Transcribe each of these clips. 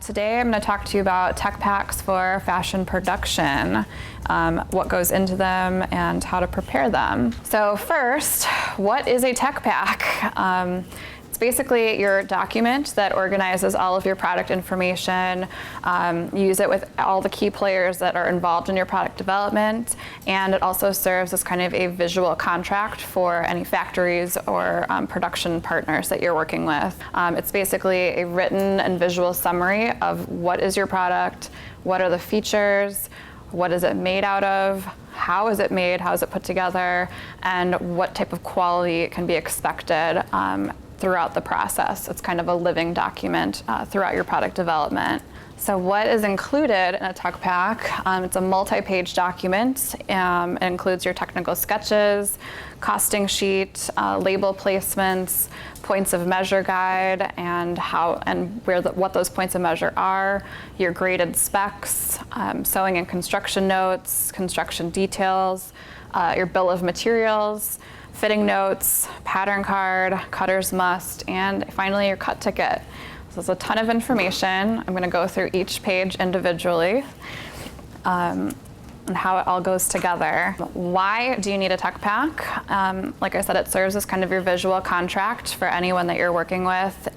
Today I'm going to talk to you about tech packs for fashion production, what goes into them and how to prepare them. So first, what is a tech pack? It's basically your document that organizes all of your product information. You use it with all the key players that are involved in your product development, and it also serves as kind of a visual contract for any factories or production partners that you're working with. It's basically a written and visual summary of what is your product, what are the features, what is it made out of, how is it made, how is it put together, and what type of quality can be expected throughout the process. It's kind of a living document throughout your product development. So what is included in a tech pack? It's a multi-page document. It includes your technical sketches, costing sheet, label placements, points of measure guide, and what those points of measure are, your graded specs, sewing and construction notes, construction details, your bill of materials, fitting notes, pattern card, cutter's must, and finally your cut ticket. So there's a ton of information. I'm going to go through each page individually and how it all goes together. Why do you need a tech pack? Like I said, it serves as kind of your visual contract for anyone that you're working with,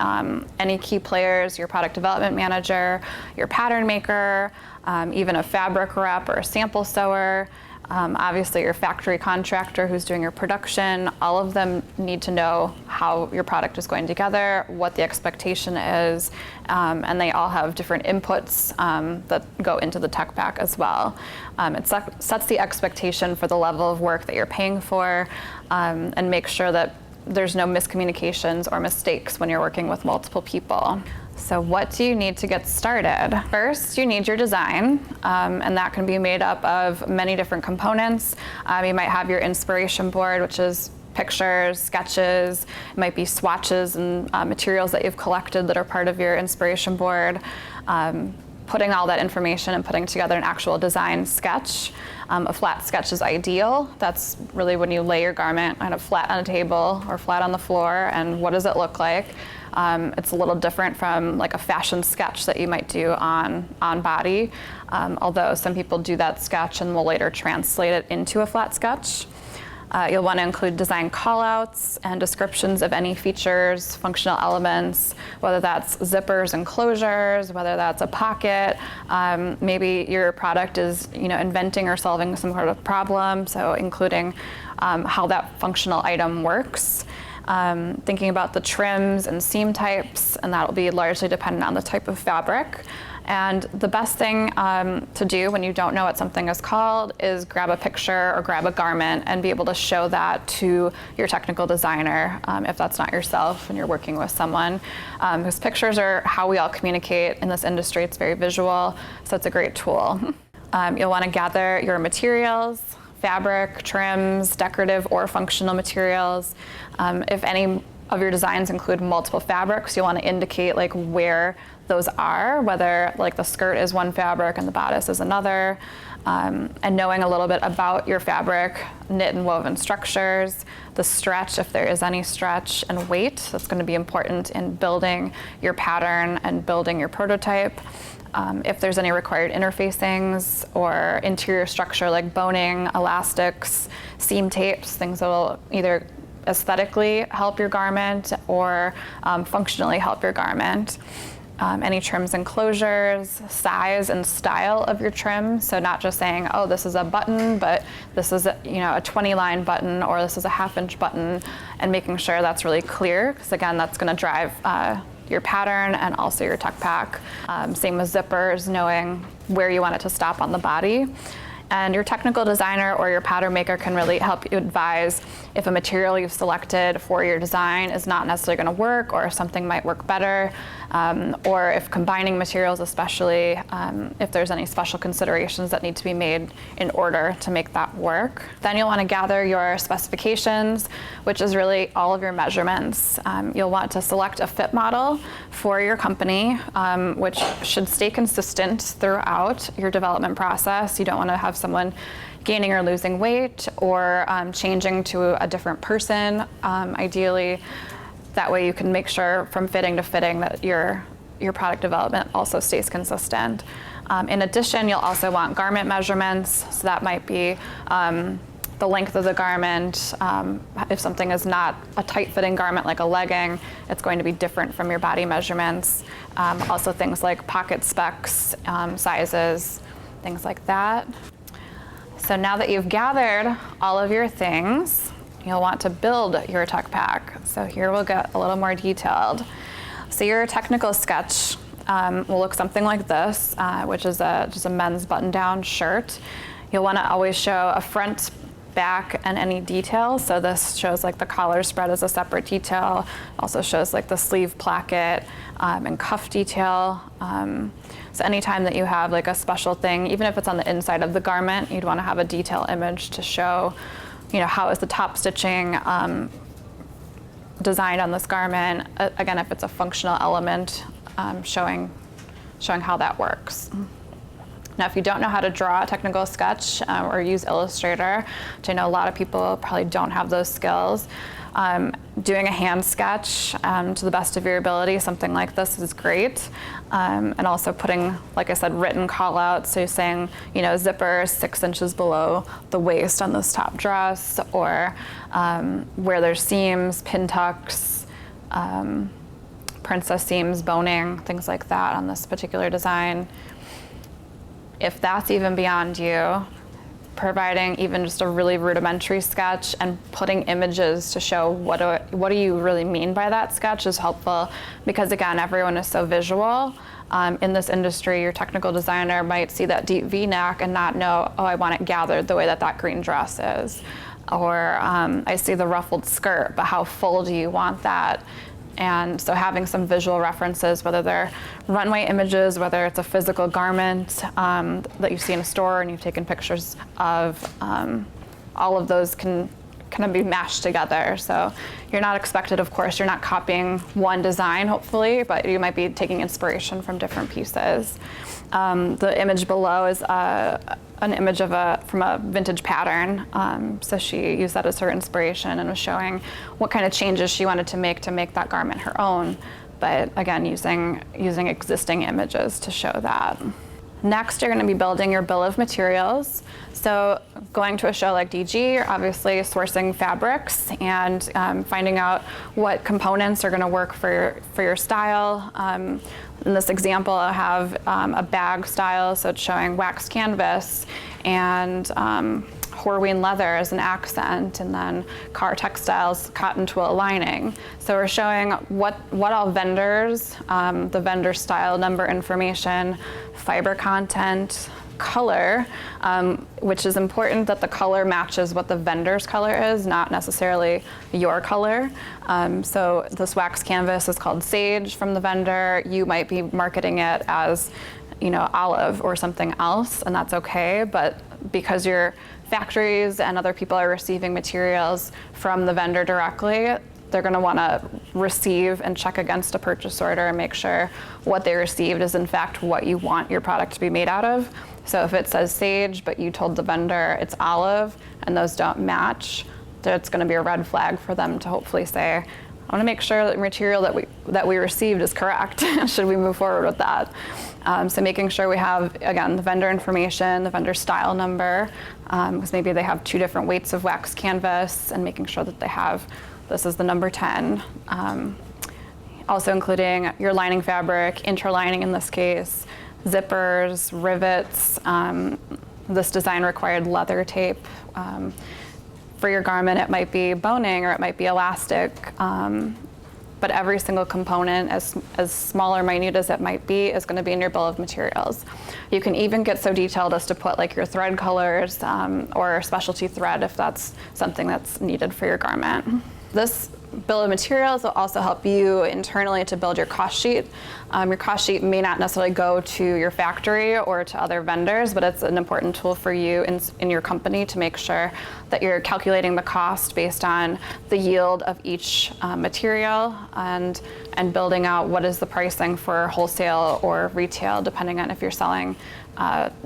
any key players, your product development manager, your pattern maker, even a fabric rep or a sample sewer. Obviously your factory contractor who's doing your production, all of them need to know how your product is going together, what the expectation is, and they all have different inputs that go into the tech pack as well. It sets the expectation for the level of work that you're paying for, and make sure that there's no miscommunications or mistakes when you're working with multiple people. So what do you need to get started? First, you need your design, and that can be made up of many different components. You might have your inspiration board, which is pictures, sketches. It might be swatches and materials that you've collected that are part of your inspiration board. Putting all that information and putting together an actual design sketch. A flat sketch is ideal. That's really when you lay your garment kind of flat on a table or flat on the floor, and what does it look like? It's a little different from like a fashion sketch that you might do on body, although some people do that sketch and will later translate it into a flat sketch. You'll want to include design callouts and descriptions of any features, functional elements, whether that's zippers and closures, whether that's a pocket. Maybe your product is, inventing or solving some sort of problem, so including how that functional item works. Thinking about the trims and seam types, and that'll be largely dependent on the type of fabric. And the best thing to do when you don't know what something is called is grab a picture or grab a garment and be able to show that to your technical designer, if that's not yourself and you're working with someone. Because pictures are how we all communicate in this industry. It's very visual, so it's a great tool. You'll want to gather your materials, fabric, trims, decorative or functional materials. If any of your designs include multiple fabrics, you'll want to indicate like where those are, whether like the skirt is one fabric and the bodice is another, and knowing a little bit about your fabric, knit and woven structures, the stretch, if there is any stretch, and weight. That's going to be important in building your pattern and building your prototype. If there's any required interfacings or interior structure like boning, elastics, seam tapes, things that will either aesthetically help your garment or functionally help your garment. Any trims and closures, size and style of your trim. So not just saying, oh, this is a button, but this is a 20-line button, or this is a half-inch button, and making sure that's really clear, because again, that's going to drive your pattern and also your tech pack. Same with zippers, knowing where you want it to stop on the body. And your technical designer or your pattern maker can really help you advise if a material you've selected for your design is not necessarily going to work, or if something might work better, or if combining materials, especially if there's any special considerations that need to be made in order to make that work. Then you'll want to gather your specifications, which is really all of your measurements. You'll want to select a fit model for your company, which should stay consistent throughout your development process. You don't want to have someone gaining or losing weight or changing to a different person. Ideally, that way you can make sure from fitting to fitting that you're your product development also stays consistent. In addition, you'll also want garment measurements. So that might be the length of the garment. If something is not a tight-fitting garment like a legging, it's going to be different from your body measurements. Also things like pocket specs, sizes, things like that. So now that you've gathered all of your things, you'll want to build your tuck pack. So here we'll get a little more detailed. So your technical sketch will look something like this, which is just a men's button-down shirt. You'll want to always show a front, back, and any details. So this shows like the collar spread as a separate detail. Also shows like the sleeve placket and cuff detail. So anytime that you have like a special thing, even if it's on the inside of the garment, you'd want to have a detail image to show, how is the top stitching designed on this garment. Again, if it's a functional element, showing how that works. Now, if you don't know how to draw a technical sketch or use Illustrator, which I know a lot of people probably don't have those skills, doing a hand sketch to the best of your ability, something like this is great. And also putting, like I said, written call outs. So you're saying, zipper 6 inches below the waist on this top dress, or where there's seams, pin tucks, princess seams, boning, things like that on this particular design. If that's even beyond you, providing even just a really rudimentary sketch and putting images to show what do you really mean by that sketch is helpful, because again, everyone is so visual. In this industry, your technical designer might see that deep V-neck and not know, I want it gathered the way that green dress is. Or I see the ruffled skirt, but how full do you want that? And so having some visual references, whether they're runway images, whether it's a physical garment that you see in a store and you've taken pictures of, all of those can kind of be mashed together. So you're not expected, of course, you're not copying one design, hopefully, but you might be taking inspiration from different pieces. The image below is an image from a vintage pattern. So she used that as her inspiration and was showing what kind of changes she wanted to make that garment her own. But again, using existing images to show that. Next, you're going to be building your bill of materials. So going to a show like DG, you're obviously sourcing fabrics and finding out what components are going to work for your style. In this example, I have a bag style, so it's showing wax canvas and Horween leather as an accent, and then car textiles, cotton twill lining. So we're showing what all vendors, the vendor style number information, fiber content, color, which is important that the color matches what the vendor's color is, not necessarily your color. So this wax canvas is called Sage from the vendor. You might be marketing it as, olive or something else, and that's okay. But because your factories and other people are receiving materials from the vendor directly, they're going to want to receive and check against a purchase order and make sure what they received is in fact what you want your product to be made out of. So if it says Sage, but you told the vendor it's olive and those don't match, it's going to be a red flag for them to hopefully say, I want to make sure that the material that we received is correct. Should we move forward with that? So making sure we have, again, the vendor information, the vendor style number, because maybe they have 2 different weights of wax canvas, and making sure that they have, this is the number 10. Also including your lining fabric, interlining in this case, zippers, rivets. This design required leather tape. For your garment, it might be boning or it might be elastic, but every single component, as small or minute as it might be, is going to be in your bill of materials. You can even get so detailed as to put like your thread colors or specialty thread if that's something that's needed for your garment. This bill of materials will also help you internally to build your cost sheet. Your cost sheet may not necessarily go to your factory or to other vendors, but it's an important tool for you in your company to make sure that you're calculating the cost based on the yield of each material and building out what is the pricing for wholesale or retail, depending on if you're selling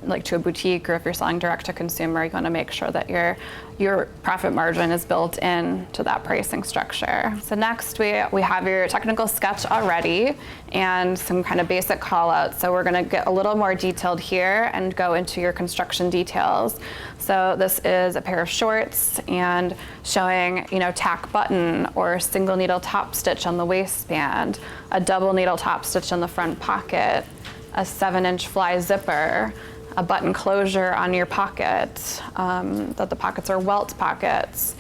like to a boutique, or if you're selling direct to consumer, you want to make sure that your profit margin is built in to that pricing structure. So next we have your technical sketch already and some kind of basic call outs. So we're going to get a little more detailed here and go into your construction details. So this is a pair of shorts and showing, tack button or single needle top stitch on the waistband, a double needle top stitch on the front pocket, a 7-inch fly zipper, a button closure on your pocket, that the pockets are welt pockets,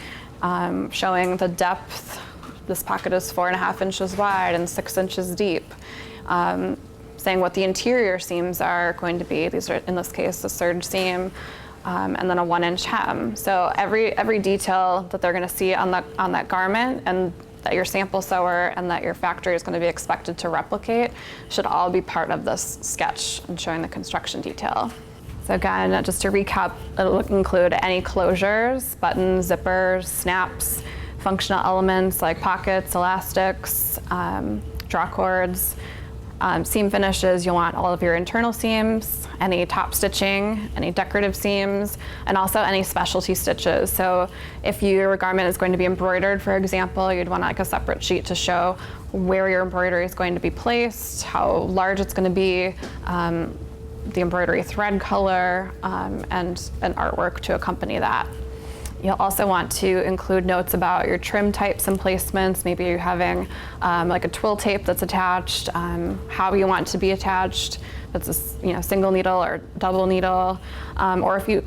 showing the depth. This pocket is 4.5 inches wide and 6 inches deep. Saying what the interior seams are going to be. These are, in this case, a serge seam, and then a 1-inch hem. So every detail that they're going to see on that garment, and that your sample sewer and that your factory is going to be expected to replicate, should all be part of this sketch and showing the construction detail. So again, just to recap, it'll include any closures, buttons, zippers, snaps, functional elements like pockets, elastics, draw cords, seam finishes. You'll want all of your internal seams, any top stitching, any decorative seams, and also any specialty stitches. So if your garment is going to be embroidered, for example, you'd want like a separate sheet to show where your embroidery is going to be placed, how large it's going to be, the embroidery thread color, and an artwork to accompany that. You'll also want to include notes about your trim types and placements. Maybe you're having like a twill tape that's attached, how you want it to be attached. That's a single needle or double needle, or if you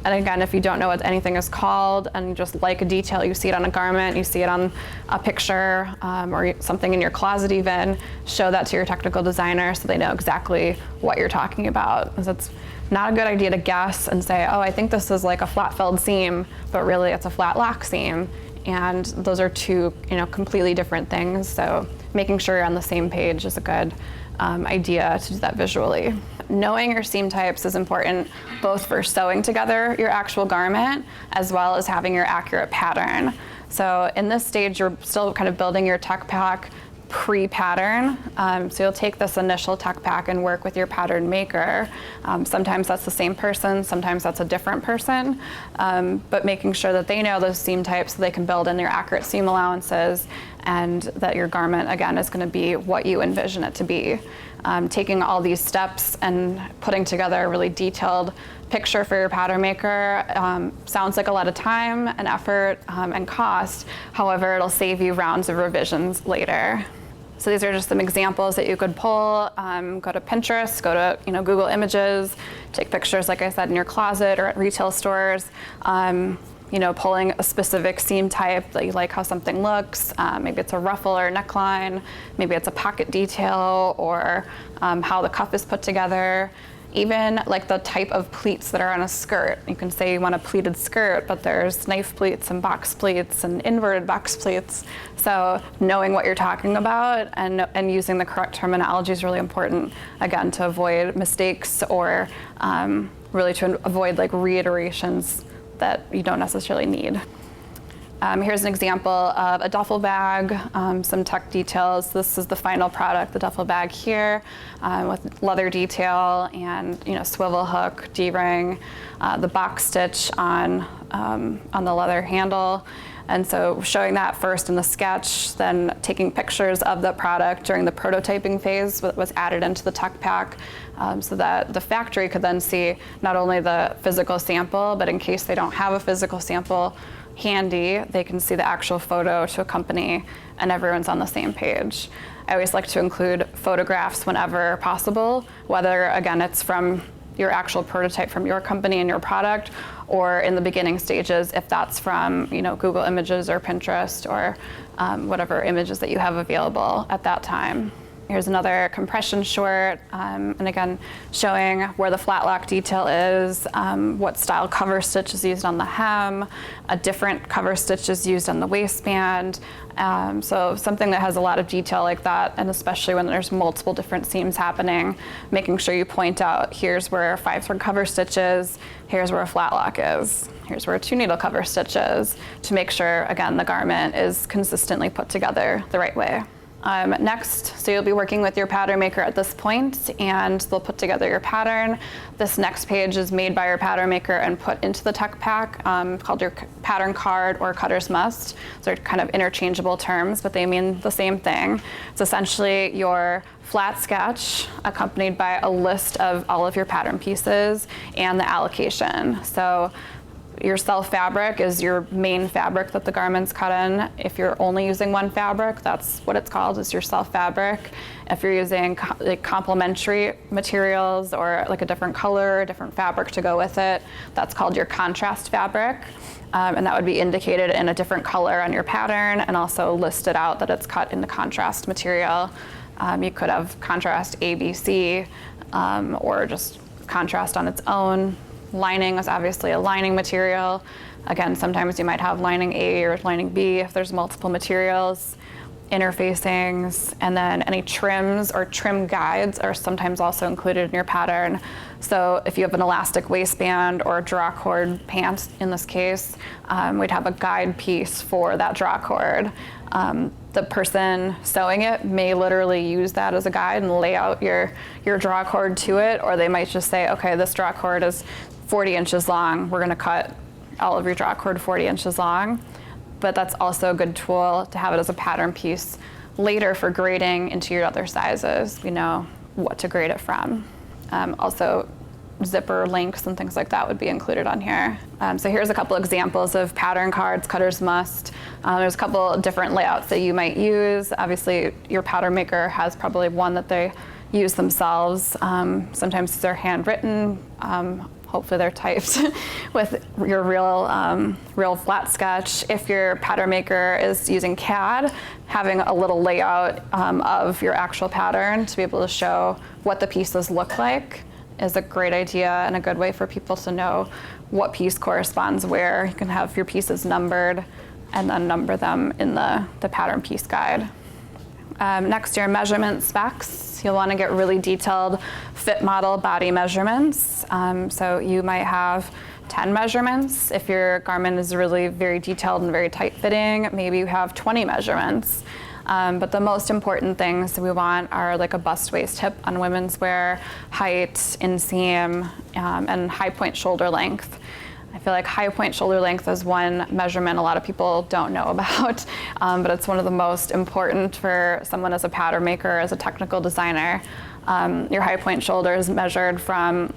don't know what anything is called and you just like a detail, you see it on a garment, you see it on a picture, or something in your closet even, show that to your technical designer so they know exactly what you're talking about. Because it's not a good idea to guess and say, oh, I think this is like a flat felled seam, but really it's a flat lock seam. And those are two, completely different things. So making sure you're on the same page is a good idea to do that visually. Knowing your seam types is important both for sewing together your actual garment as well as having your accurate pattern. So in this stage, you're still kind of building your tuck pack pre-pattern. So you'll take this initial tuck pack and work with your pattern maker. Sometimes that's the same person, sometimes that's a different person, but making sure that they know those seam types so they can build in their accurate seam allowances and that your garment, again, is going to be what you envision it to be. Taking all these steps and putting together a really detailed picture for your pattern maker sounds like a lot of time and effort and cost. However, it'll save you rounds of revisions later. So these are just some examples that you could pull. Go to Pinterest, go to Google Images, take pictures, like I said, in your closet or at retail stores. Pulling a specific seam type that you like how something looks. Maybe it's a ruffle or a neckline. Maybe it's a pocket detail or how the cuff is put together. Even like the type of pleats that are on a skirt. You can say you want a pleated skirt, but there's knife pleats and box pleats and inverted box pleats. So knowing what you're talking about and using the correct terminology is really important, again, to avoid mistakes or really to avoid like reiterations that you don't necessarily need. Here's an example of a duffel bag, some tuck details. This is the final product, the duffel bag here, with leather detail and swivel hook, D-ring, the box stitch on the leather handle. And so showing that first in the sketch, then taking pictures of the product during the prototyping phase was added into the tuck pack, so that the factory could then see not only the physical sample, but in case they don't have a physical sample handy, they can see the actual photo to accompany, and everyone's on the same page. I always like to include photographs whenever possible, whether, again, it's from your actual prototype from your company and your product, or in the beginning stages, if that's from Google Images or Pinterest or whatever images that you have available at that time. Here's another compression short, and again, showing where the flat lock detail is, what style cover stitch is used on the hem, a different cover stitch is used on the waistband. So something that has a lot of detail like that, and especially when there's multiple different seams happening, making sure you point out, here's where a 5-thread cover stitch is, here's where a flat lock is, here's where a 2-needle cover stitch is, to make sure, again, the garment is consistently put together the right way. Next, so you'll be working with your pattern maker at this point, and they'll put together your pattern. This next page is made by your pattern maker and put into the tuck pack, called your pattern card or cutter's must. So they're kind of interchangeable terms, but they mean the same thing. It's essentially your flat sketch accompanied by a list of all of your pattern pieces and the allocation. So your self fabric is your main fabric that the garment's cut in. If you're only using one fabric, that's what it's called, is your self fabric. If you're using like complementary materials or like a different color, a different fabric to go with it, that's called your contrast fabric. And that would be indicated in a different color on your pattern and also listed out that it's cut in the contrast material. You could have contrast ABC or just contrast on its own. Lining is obviously a lining material. Again, sometimes you might have lining A or lining B if there's multiple materials. Interfacings, and then any trims or trim guides are sometimes also included in your pattern. So if you have an elastic waistband or a draw cord pant, in this case, we'd have a guide piece for that draw cord. The person sewing it may literally use that as a guide and lay out your draw cord to it, or they might just say, okay, this draw cord is 40 inches long. We're gonna cut all of your draw cord 40 inches long. But that's also a good tool to have it as a pattern piece later for grading into your other sizes. We know what to grade it from. Also, zipper lengths and things like that would be included on here. So here's a couple examples of pattern cards, cutter's must. There's a couple different layouts that you might use. Obviously, your pattern maker has probably one that they use themselves. Sometimes they're handwritten. Hopefully they're typed with your real flat sketch. If your pattern maker is using CAD, having a little layout of your actual pattern to be able to show what the pieces look like is a great idea and a good way for people to know what piece corresponds where. You can have your pieces numbered and then number them in the pattern piece guide. Next, your measurement specs. You'll want to get really detailed fit model body measurements. So you might have 10 measurements. If your garment is really very detailed and very tight fitting, maybe you have 20 measurements. But the most important things we want are like a bust, waist, hip on women's wear, height, inseam, and high point shoulder length. I feel like high point shoulder length is one measurement a lot of people don't know about, but it's one of the most important for someone as a pattern maker, as a technical designer. Your high point shoulder is measured from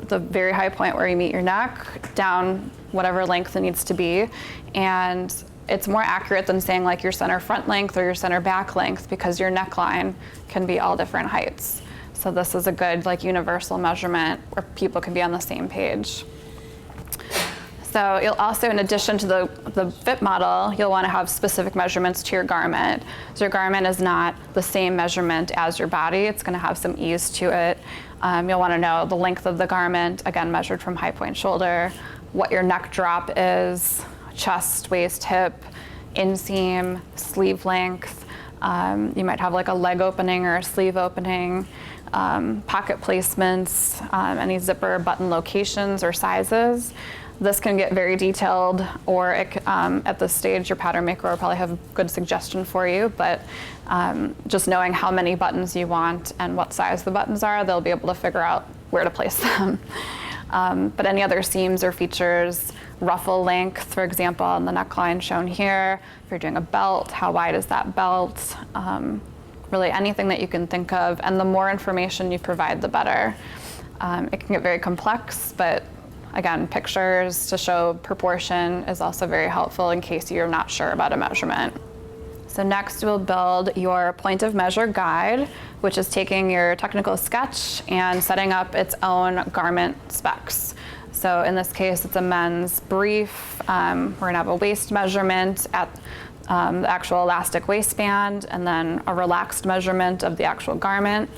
the very high point where you meet your neck down whatever length it needs to be. And it's more accurate than saying like your center front length or your center back length, because your neckline can be all different heights. So this is a good like universal measurement where people can be on the same page. So you'll also, in addition to the fit model, you'll want to have specific measurements to your garment. So your garment is not the same measurement as your body. It's going to have some ease to it. You'll want to know the length of the garment, again, measured from high point shoulder, what your neck drop is, chest, waist, hip, inseam, sleeve length. You might have like a leg opening or a sleeve opening, pocket placements, any zipper button locations or sizes. This can get very detailed, or it, at this stage, your pattern maker will probably have a good suggestion for you, but just knowing how many buttons you want and what size the buttons are, they'll be able to figure out where to place them. But any other seams or features, ruffle length, for example, on the neckline shown here. If you're doing a belt, how wide is that belt? Really anything that you can think of, and the more information you provide, the better. It can get very complex, but again, pictures to show proportion is also very helpful in case you're not sure about a measurement. So next we'll build your point of measure guide, which is taking your technical sketch and setting up its own garment specs. So in this case, it's a men's brief. We're gonna have a waist measurement at the actual elastic waistband, and then a relaxed measurement of the actual garment,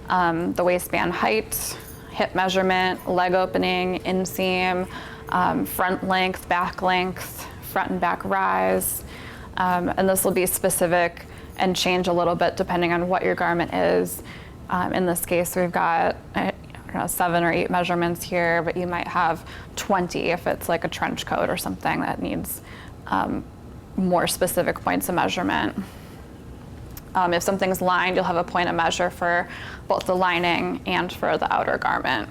the waistband height, hip measurement, leg opening, inseam, front length, back length, front and back rise. And this will be specific and change a little bit depending on what your garment is. In this case, we've got 7 or 8 measurements here, but you might have 20 if it's like a trench coat or something that needs more specific points of measurement. If something's lined, you'll have a point of measure for both the lining and for the outer garment.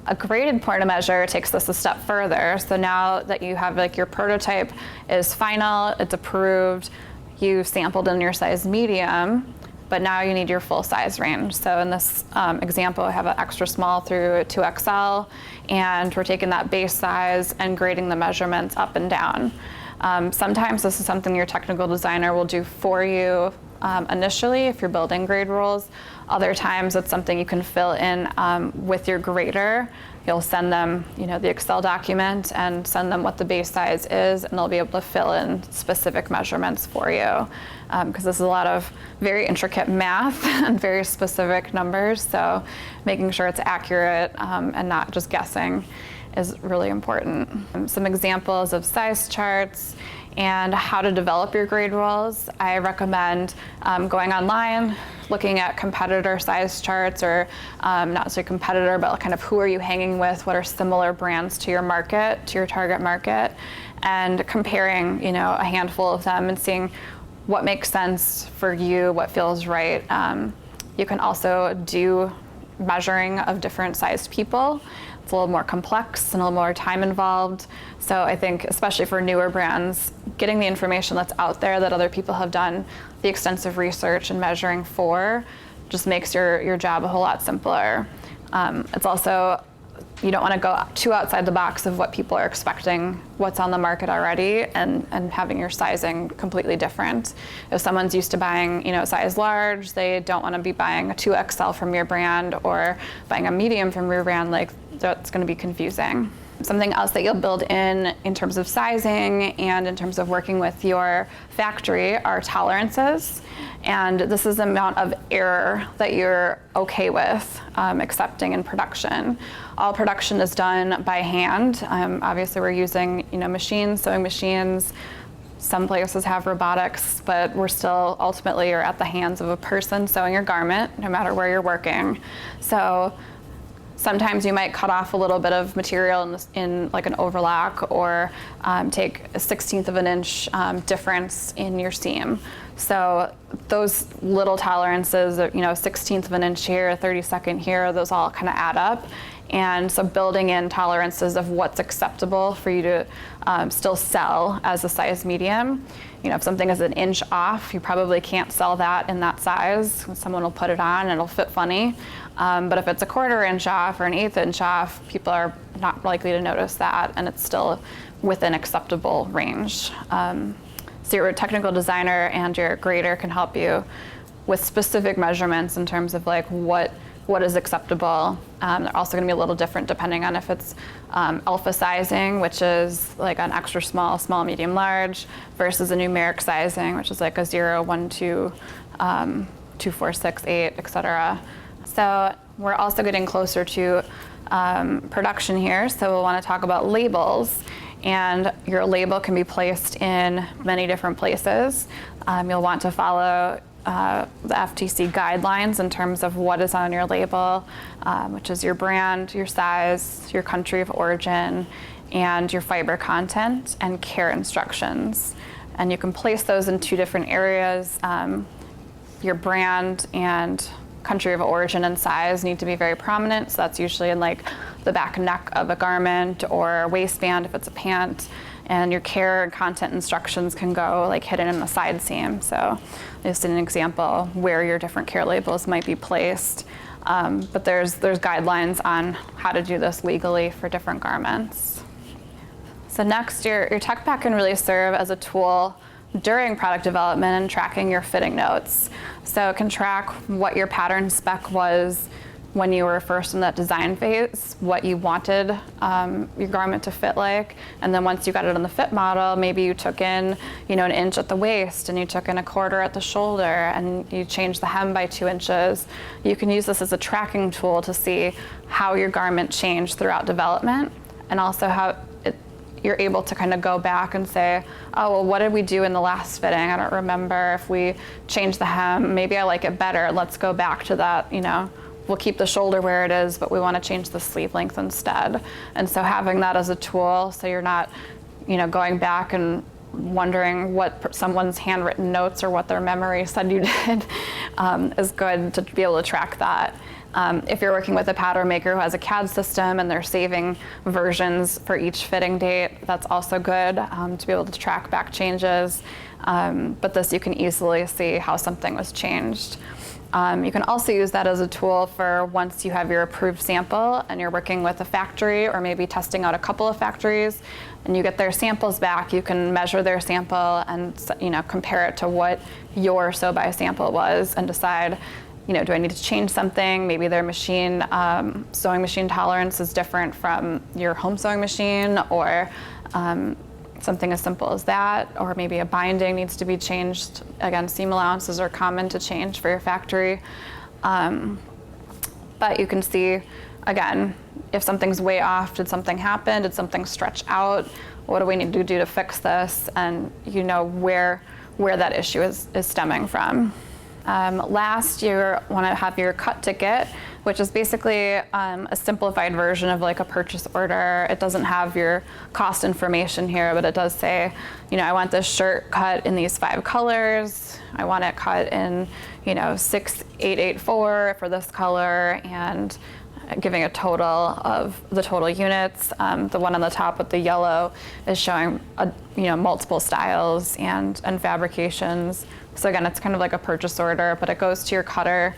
A graded point of measure takes this a step further. So now that you have like your prototype is final, it's approved, you sampled in your size medium, but now you need your full size range. So in this example, I have an extra small through 2XL, and we're taking that base size and grading the measurements up and down. Sometimes this is something your technical designer will do for you initially if you're building grade rules. Other times it's something you can fill in with your grader. You'll send them, the Excel document and send them what the base size is, and they'll be able to fill in specific measurements for you. Because this is a lot of very intricate math and very specific numbers, so making sure it's accurate and not just guessing is really important. Some examples of size charts and how to develop your grade rules. I recommend going online, looking at competitor size charts, or not necessarily competitor, but kind of who are you hanging with, what are similar brands to your market, to your target market, and comparing a handful of them and seeing what makes sense for you, what feels right. You can also do measuring of different sized people. It's a little more complex and a little more time involved. So I think, especially for newer brands, getting the information that's out there that other people have done the extensive research and measuring for just makes your job a whole lot simpler. It's also, you don't want to go too outside the box of what people are expecting, what's on the market already, and having your sizing completely different. If someone's used to buying, size large, they don't want to be buying a 2XL from your brand or buying a medium from your brand, that's going to be confusing. Something else that you'll build in terms of sizing and in terms of working with your factory are tolerances. And this is the amount of error that you're okay with accepting in production. All production is done by hand. Obviously, we're using machines, sewing machines. Some places have robotics, but we're still ultimately are at the hands of a person sewing your garment, no matter where you're working. So sometimes you might cut off a little bit of material in like an overlock, or take a 1/16 of an inch difference in your seam. So those little tolerances, 1/16 of an inch here, a 32nd here, those all kind of add up. And so building in tolerances of what's acceptable for you to still sell as a size medium. If something is an inch off, you probably can't sell that in that size. Someone will put it on and it'll fit funny. But if it's a 1/4 inch off or an 1/8 inch off, people are not likely to notice that, and it's still within acceptable range. So your technical designer and your grader can help you with specific measurements in terms of what is acceptable. They're also going to be a little different depending on if it's alpha sizing, which is like an extra small, small, medium, large, versus a numeric sizing, which is like a 0, 1, 2, 2, 4, 6, 8, etc. So we're also getting closer to production here, so we'll want to talk about labels. And your label can be placed in many different places. You'll want to follow the FTC guidelines in terms of what is on your label, which is your brand, your size, your country of origin, and your fiber content and care instructions. And you can place those in 2 different areas. Your brand and country of origin and size need to be very prominent, so that's usually in the back neck of a garment or waistband if it's a pant. And your care and content instructions can go hidden in the side seam. So just an example where your different care labels might be placed. But there's guidelines on how to do this legally for different garments. So next, your tech pack can really serve as a tool during product development and tracking your fitting notes. So it can track what your pattern spec was when you were first in that design phase, what you wanted your garment to fit like, and then once you got it on the fit model, maybe you took in an inch at the waist, and you took in a 1/4 at the shoulder, and you changed the hem by 2 inches. You can use this as a tracking tool to see how your garment changed throughout development, and also how you're able to kind of go back and say, oh, well, what did we do in the last fitting? I don't remember if we changed the hem. Maybe I like it better. Let's go back to that, we'll keep the shoulder where it is, but we want to change the sleeve length instead. And so having that as a tool, so you're not, going back and wondering what someone's handwritten notes or what their memory said you did is good to be able to track that. If you're working with a pattern maker who has a CAD system and they're saving versions for each fitting date, that's also good to be able to track back changes. But this, you can easily see how something was changed. You can also use that as a tool for once you have your approved sample and you're working with a factory or maybe testing out a couple of factories and you get their samples back, you can measure their sample and compare it to what your sew-by sample was and decide, do I need to change something? Maybe their machine, sewing machine tolerance is different from your home sewing machine, or something as simple as that, or maybe a binding needs to be changed. Again, seam allowances are common to change for your factory. But you can see, again, if something's way off, did something happen? Did something stretch out? What do we need to do to fix this? And you know where that issue is stemming from. Last, you want to have your cut ticket, which is basically a simplified version of like a purchase order. It doesn't have your cost information here, but it does say, I want this shirt cut in these 5 colors. I want it cut in, 6884 for this color, and giving a total of the total units. The one on the top with the yellow is showing, multiple styles and fabrications. So again, it's kind of like a purchase order, but it goes to your cutter.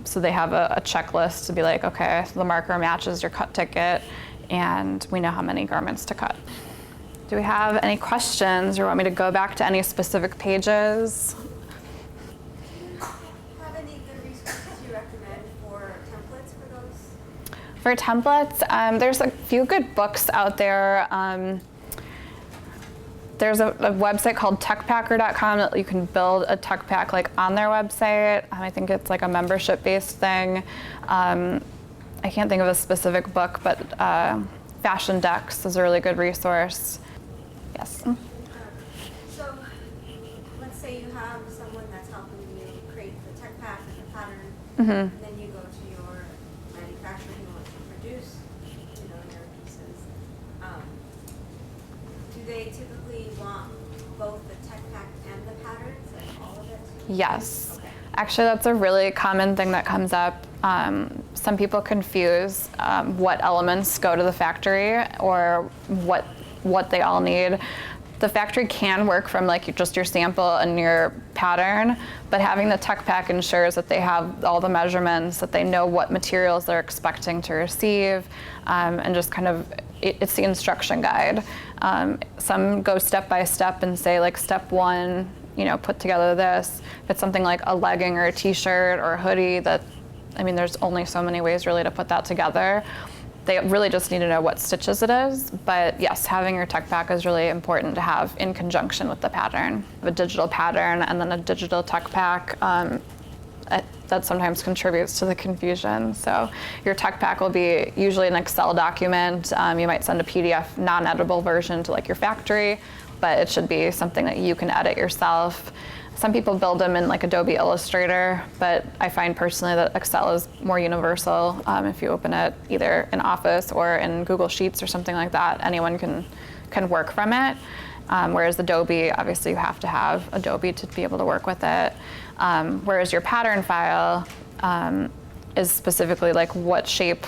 So they have a checklist to be like, okay, so the marker matches your cut ticket and we know how many garments to cut. Do we have any questions or want me to go back to any specific pages? Do you have any good resources you recommend for templates for those? For templates, there's a few good books out there. There's a website called tuckback.com that you can build a tuck pack like on their website. I think it's like a membership-based thing. I can't think of a specific book, but Fashion Decks is a really good resource. Yes. So let's say you have someone that's helping you create the tuck pack and the pattern, and then you go to your manufacturer who wants to produce, your pieces. Do they typically want both the tech pack and the patterns, like all of it? Yes. Okay. Actually, that's a really common thing that comes up. Some people confuse what elements go to the factory or what they all need. The factory can work from like just your sample and your pattern, but having the tech pack ensures that they have all the measurements, that they know what materials they're expecting to receive, and just kind of, it's the instruction guide. Some go step by step and say like step 1, put together this. If it's something like a legging or a t-shirt or a hoodie, there's only so many ways really to put that together. They really just need to know what stitches it is, but yes, having your tech pack is really important to have in conjunction with the pattern. A digital pattern and then a digital tech pack, that sometimes contributes to the confusion. So your tech pack will be usually an Excel document. You might send a PDF non-editable version to like your factory, but it should be something that you can edit yourself. Some people build them in like Adobe Illustrator, but I find personally that Excel is more universal. If you open it either in Office or in Google Sheets or something like that, anyone can work from it. Whereas Adobe, obviously you have to have Adobe to be able to work with it. Whereas your pattern file is specifically like what shape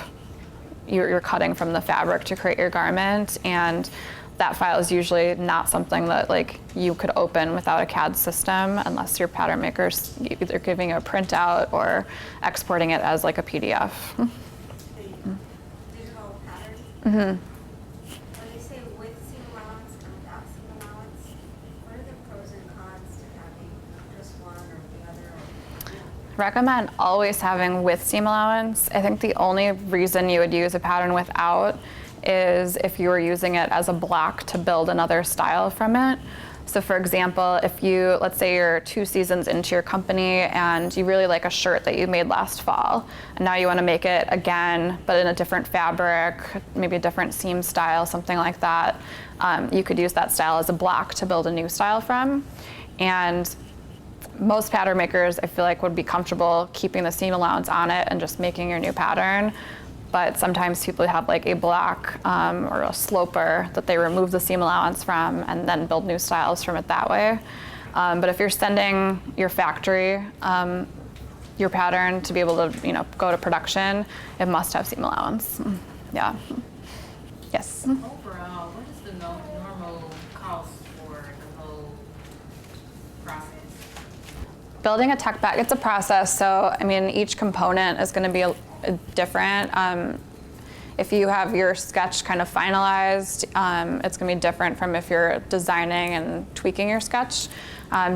you're cutting from the fabric to create your garment, and that file is usually not something that like you could open without a CAD system unless your pattern maker's either giving you a printout or exporting it as like a PDF. Digital patterns? Mm-hmm. When they say with seam allowance and without seam allowance, what are the pros and cons to having just one or the other? Recommend always having with seam allowance. I think the only reason you would use a pattern without is if you were using it as a block to build another style from it. So for example, if you, let's say you're 2 seasons into your company and you really like a shirt that you made last fall, and now you want to make it again, but in a different fabric, maybe a different seam style, something like that, you could use that style as a block to build a new style from. And most pattern makers, I feel like, would be comfortable keeping the seam allowance on it and just making your new pattern. but sometimes people have like a block or a sloper that they remove the seam allowance from and then build new styles from it that way. But if you're sending your factory your pattern to be able to, go to production, it must have seam allowance. Yeah. Yes. Overall, what is the normal cost for the whole process? Building a tuckback, it's a process. So, each component is going to be different. If you have your sketch kind of finalized, it's going to be different from if you're designing and tweaking your sketch.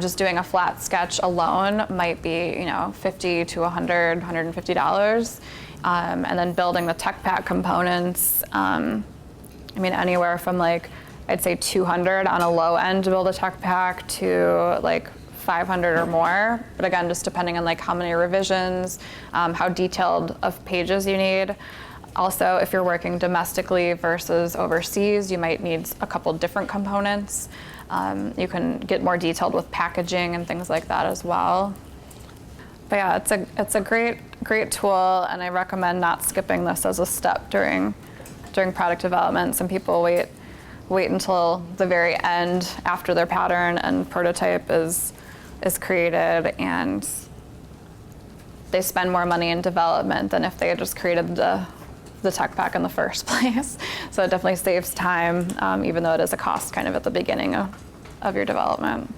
Just doing a flat sketch alone might be, $50 to $100, $150. And then building the tuckback components, anywhere from I'd say 200 on a low end to build a tuckback to 500 or more. But again, just depending on how many revisions, how detailed of pages you need. Also, if you're working domestically versus overseas, you might need a couple different components. You can get more detailed with packaging and things like that as well. But yeah, it's a great tool, and I recommend not skipping this as a step during product development. Some people wait until the very end after their pattern and prototype is created, and they spend more money in development than if they had just created the tuckback in the first place. So it definitely saves time, even though it is a cost kind of at the beginning of your development.